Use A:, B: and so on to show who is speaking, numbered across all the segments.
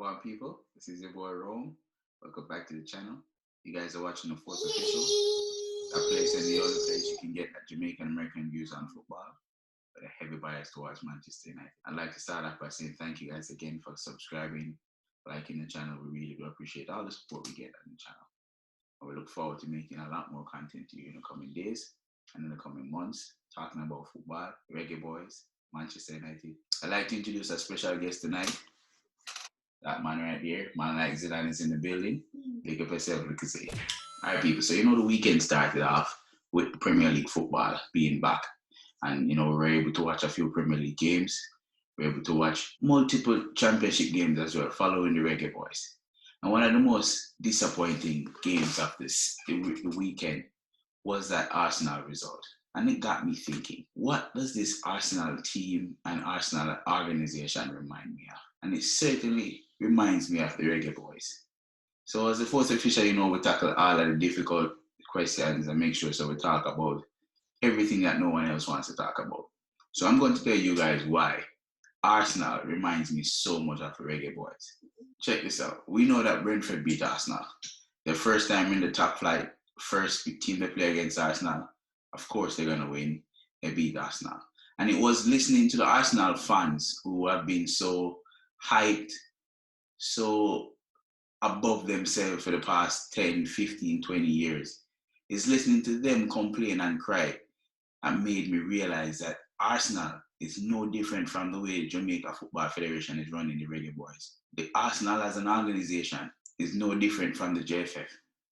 A: Wagwan people, this is your boy Rome. Welcome back to the channel. You guys are watching the fourth official. That place and the other place you can get Jamaican American views on football, but a heavy bias towards Manchester United. I'd like to start off by saying thank you guys again for subscribing, liking the channel. We really do appreciate all the support we get on the channel. And we look forward to making a lot more content to you in the coming days and in the coming months, talking about football, Reggae Boyz, Manchester United. I'd like to introduce a special guest tonight. That man right here, man like Zidane is in the building. Pick up yourself, look and say. All right, people. So, the weekend started off with Premier League football being back. And, we were able to watch a few Premier League games. We were able to watch multiple championship games as well, following the Reggae Boyz. And one of the most disappointing games of the weekend was that Arsenal result. And it got me thinking, what does this Arsenal team and Arsenal organization remind me of? And it certainly reminds me of the Reggae Boyz. So as the fourth official, we tackle all of the difficult questions and make sure so we talk about everything that no one else wants to talk about. So I'm going to tell you guys why Arsenal reminds me so much of the Reggae Boyz. Check this out. We know that Brentford beat Arsenal. The first time in the top flight, first team to play against Arsenal, of course they're going to win. They beat Arsenal. And it was listening to the Arsenal fans who have been so hyped, so above themselves for the past 10, 15, 20 years. It's listening to them complain and cry and made me realize that Arsenal is no different from the way the Jamaica Football Federation is running the Reggae Boyz. The Arsenal as an organization is no different from the JFF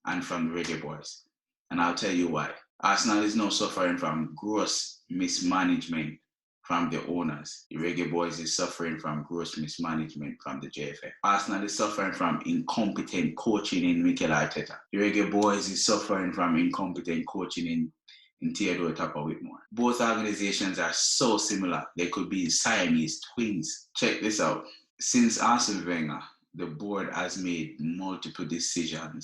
A: and from the Reggae Boyz. And I'll tell you why. Arsenal is now suffering from gross mismanagement from the owners. The Reggae Boyz is suffering from gross mismanagement from the JFF. Arsenal is suffering from incompetent coaching in Mikel Arteta. The Reggae Boyz is suffering from incompetent coaching in Theodore Tapper-Whitmore. Both organizations are so similar. They could be Siamese twins. Check this out. Since Arsene Wenger, the board has made multiple decision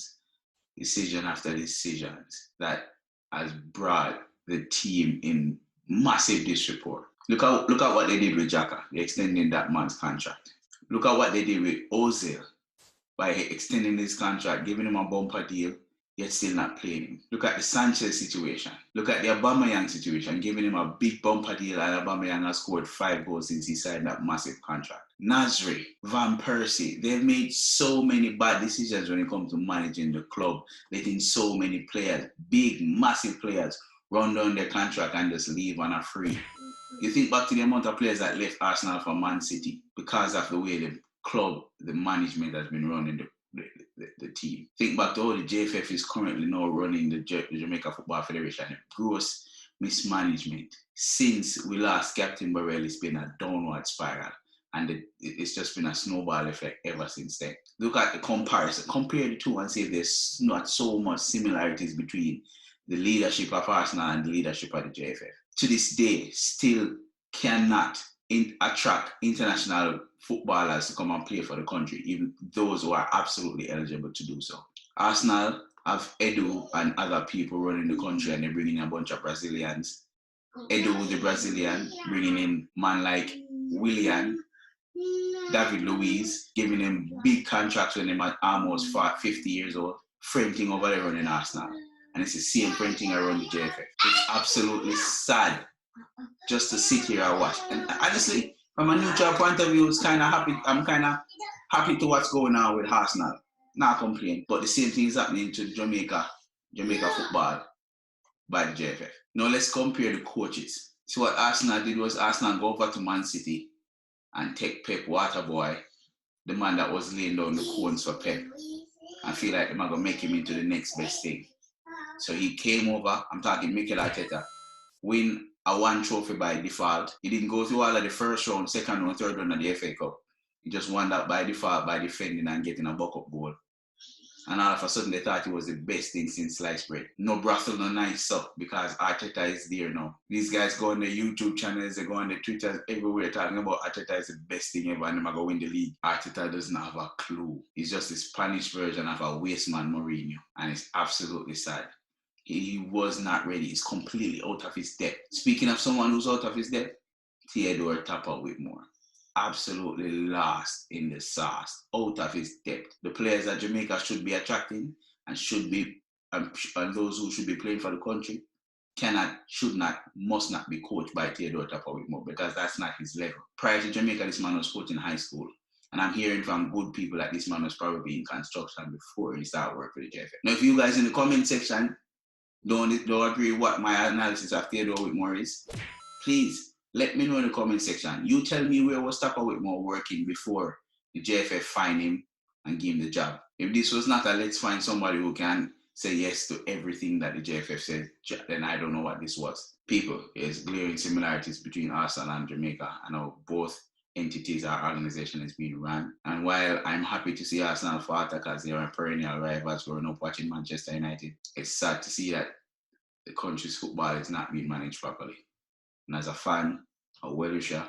A: after decisions that has brought the team in massive disrepute. Look at what they did with Xhaka, they extending that man's contract. Look at what they did with Ozil by extending his contract, giving him a bumper deal, yet still not playing him. Look at the Sanchez situation. Look at the Aubameyang situation, giving him a big bumper deal, and Aubameyang has scored 5 goals since he signed that massive contract. Nasri, Van Persie, they've made so many bad decisions when it comes to managing the club, letting so many players, big, massive players, run down their contract and just leave on a free. You think back to the amount of players that left Arsenal for Man City because of the way the club, the management has been running the team. Think back to how the JFF is currently now running the Jamaica Football Federation. Gross mismanagement. Since we lost Captain Burrell, it's been a downward spiral. And it's just been a snowball effect ever since then. Look at the comparison. Compare the two and see if there's not so much similarities between the leadership of Arsenal and the leadership of the JFF. To this day, still cannot attract international footballers to come and play for the country, even those who are absolutely eligible to do so. Arsenal have Edu and other people running the country, and they're bringing in a bunch of Brazilians. Edu, the Brazilian, bringing in man like Willian, David Luiz, giving him big contracts when they're almost 50 years old. Same thing over there running Arsenal. And it's the same thing around the JFF. It's absolutely sad just to sit here and watch. And honestly, from a neutral point of view, it's kind of happy. I'm kind of happy to what's going on with Arsenal. Not complain. But the same thing is happening to Jamaica football by the JFF. Now let's compare the coaches. So what Arsenal did was Arsenal go over to Man City and take Pep Waterboy, the man that was laying down the cones for Pep, and feel like they're going to make him into the next best thing. So he came over, I'm talking Mikel Arteta, win a 1 trophy by default. He didn't go through all of the first round, second round, third round of the FA Cup. He just won that by default by defending and getting a buck-up goal. And all of a sudden they thought it was the best thing since sliced bread. No brothel, no nice up, because Arteta is there now. These guys go on their YouTube channels, they go on their Twitter, everywhere talking about Arteta is the best thing ever and they're going to win the league. Arteta doesn't have a clue. He's just the Spanish version of a waste man Mourinho. And it's absolutely sad. He was not ready. He's completely out of his depth. Speaking of someone who's out of his depth, Theodore Tapper-Whitmore. absolutely lost in the sauce, out of his depth. The players that Jamaica should be attracting and should be, and those who should be playing for the country cannot, should not, must not be coached by Theodore Tapawikmo because that's not his level. Prior to Jamaica, this man was coaching high school. And I'm hearing from good people that this man was probably in construction before he started working for the JFF. Now, if you guys in the comment section don't agree with what my analysis of Theodore Whitmore is, please let me know in the comment section. You tell me where was Tapper Whitmore working before the JFF find him and give him the job. If this was not a let's find somebody who can say yes to everything that the JFF said, then I don't know what this was. People, there's glaring similarities between Arsenal and Jamaica. I know both entities, our organization is being run. And while I'm happy to see Arsenal falter because they are perennial rivals growing up watching Manchester United, it's sad to see that the country's football is not being managed properly. And as a fan, a well-wisher,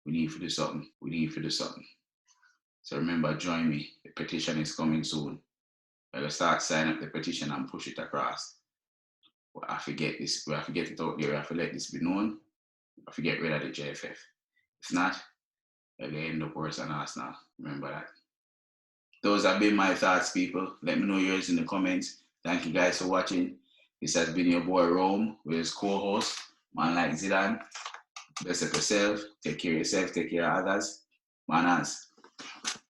A: we need to do something. We need to do something. So remember, join me. The petition is coming soon. We'll start signing up the petition and push it across. We have to get this. We have to get it out there. We have to let this be known. We have to get rid of the JFF. If not, it'll end up worse than us now. Remember that. Those have been my thoughts, people. Let me know yours in the comments. Thank you guys for watching. This has been your boy Rome with his co-host, man like Zidane. Bless up yourself. Take care of yourself. Take care of others. Manaz.